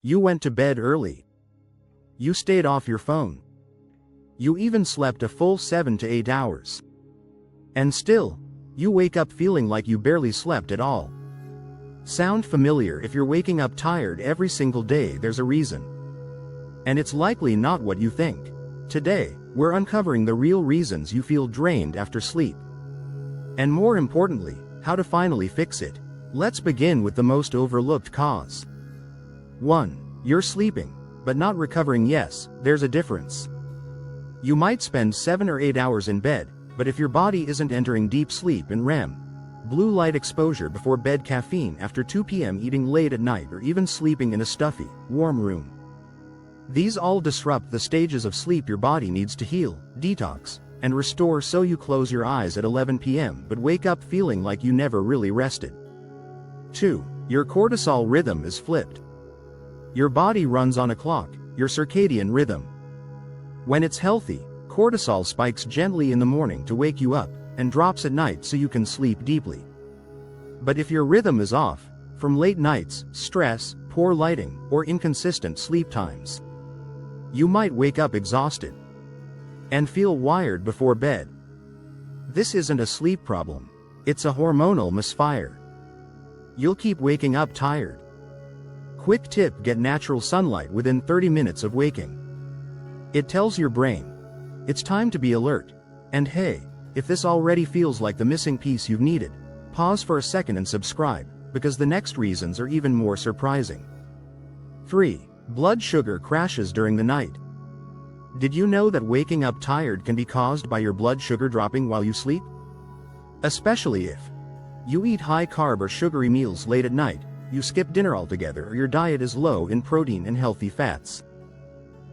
You went to bed early. You stayed off your phone. You even slept a full 7 to 8 hours. And still, you wake up feeling like you barely slept at all. Sound familiar? If you're waking up tired every single day, there's a reason. And it's likely not what you think. Today, we're uncovering the real reasons you feel drained after sleep. And more importantly, how to finally fix it. Let's begin with the most overlooked cause. 1. You're sleeping, but not recovering. Yes, there's a difference. You might spend 7 or 8 hours in bed, but if your body isn't entering deep sleep in REM, blue light exposure before bed, caffeine after 2 p.m., eating late at night, or even sleeping in a stuffy, warm room, these all disrupt the stages of sleep your body needs to heal, detox, and restore. So you close your eyes at 11 p.m. but wake up feeling like you never really rested. 2. Your cortisol rhythm is flipped. Your body runs on a clock, your circadian rhythm. When it's healthy, cortisol spikes gently in the morning to wake you up, and drops at night so you can sleep deeply. But if your rhythm is off, from late nights, stress, poor lighting, or inconsistent sleep times, you might wake up exhausted and feel wired before bed. This isn't a sleep problem, it's a hormonal misfire. You'll keep waking up tired. Quick tip: get natural sunlight within 30 minutes of waking. It tells your brain it's time to be alert. And hey, if this already feels like the missing piece you've needed, pause for a second and subscribe, because the next reasons are even more surprising. 3. Blood sugar crashes during the night. Did you know that waking up tired can be caused by your blood sugar dropping while you sleep? Especially if you eat high-carb or sugary meals late at night, you skip dinner altogether, or your diet is low in protein and healthy fats.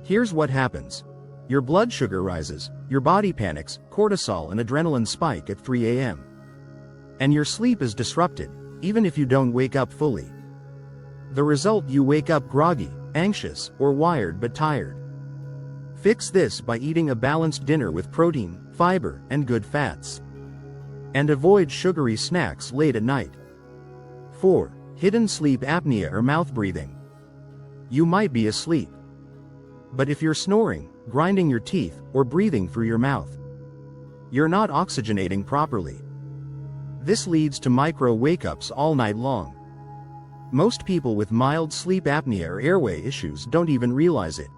Here's what happens. Your blood sugar rises, your body panics, cortisol and adrenaline spike at 3 a.m. And your sleep is disrupted, even if you don't wake up fully. The result: you wake up groggy, anxious, or wired but tired. Fix this by eating a balanced dinner with protein, fiber, and good fats. And avoid sugary snacks late at night. 4. Hidden sleep apnea or mouth breathing. You might be asleep, but if you're snoring, grinding your teeth, or breathing through your mouth, you're not oxygenating properly. This leads to micro wake-ups all night long. Most people with mild sleep apnea or airway issues don't even realize it.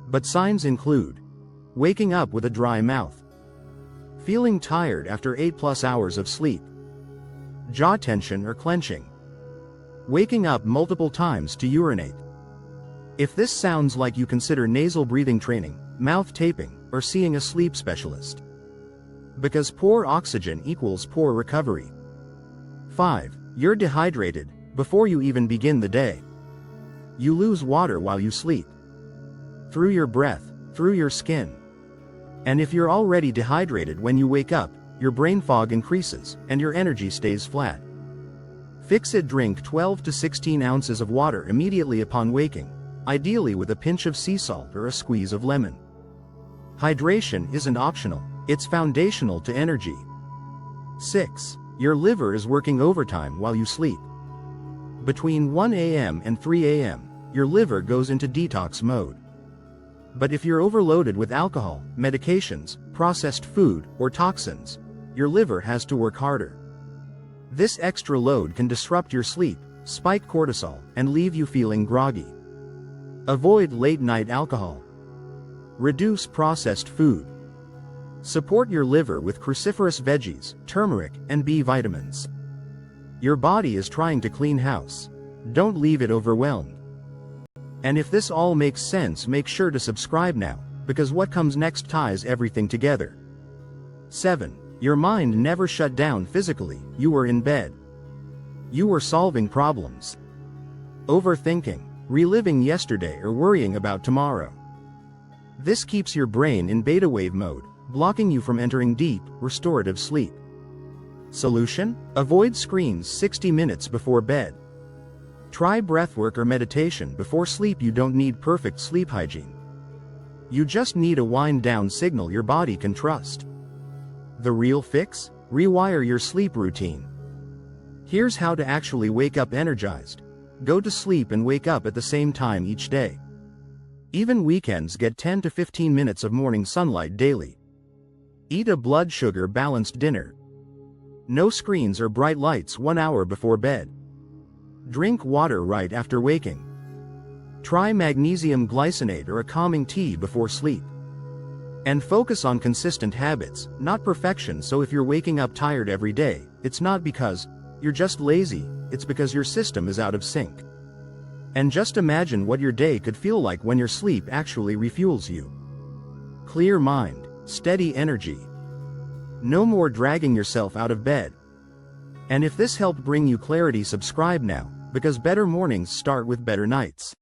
But signs include waking up with a dry mouth, feeling tired after 8+ hours of sleep, jaw tension or clenching, waking up multiple times to urinate. If this sounds like you, consider nasal breathing training, mouth taping, or seeing a sleep specialist. Because poor oxygen equals poor recovery. 5. You're dehydrated before you even begin the day. You lose water while you sleep, through your breath, through your skin. And if you're already dehydrated when you wake up, your brain fog increases, and your energy stays flat. Fix it: drink 12 to 16 ounces of water immediately upon waking, ideally with a pinch of sea salt or a squeeze of lemon. Hydration isn't optional, it's foundational to energy. 6. Your liver is working overtime while you sleep. Between 1 a.m. and 3 a.m., your liver goes into detox mode. But if you're overloaded with alcohol, medications, processed food, or toxins, your liver has to work harder. This extra load can disrupt your sleep, spike cortisol, and leave you feeling groggy. Avoid late-night alcohol. Reduce processed food. Support your liver with cruciferous veggies, turmeric, and B vitamins. Your body is trying to clean house. Don't leave it overwhelmed. And if this all makes sense, make sure to subscribe now, because what comes next ties everything together. 7. Your mind never shut down physically. You were in bed. You were solving problems, overthinking, reliving yesterday, or worrying about tomorrow. This keeps your brain in beta wave mode, blocking you from entering deep, restorative sleep. Solution? Avoid screens 60 minutes before bed. Try breathwork or meditation before sleep. You don't need perfect sleep hygiene. You just need a wind-down signal your body can trust. The real fix? Rewire your sleep routine. Here's how to actually wake up energized. Go to sleep and wake up at the same time each day. Even weekends get 10 to 15 minutes of morning sunlight daily. Eat a blood sugar balanced dinner. No screens or bright lights 1 hour before bed. Drink water right after waking. Try magnesium glycinate or a calming tea before sleep. And focus on consistent habits, not perfection. So if you're waking up tired every day, it's not because you're just lazy, it's because your system is out of sync. And just imagine what your day could feel like when your sleep actually refuels you. Clear mind, steady energy. No more dragging yourself out of bed. And if this helped bring you clarity, subscribe now, because better mornings start with better nights.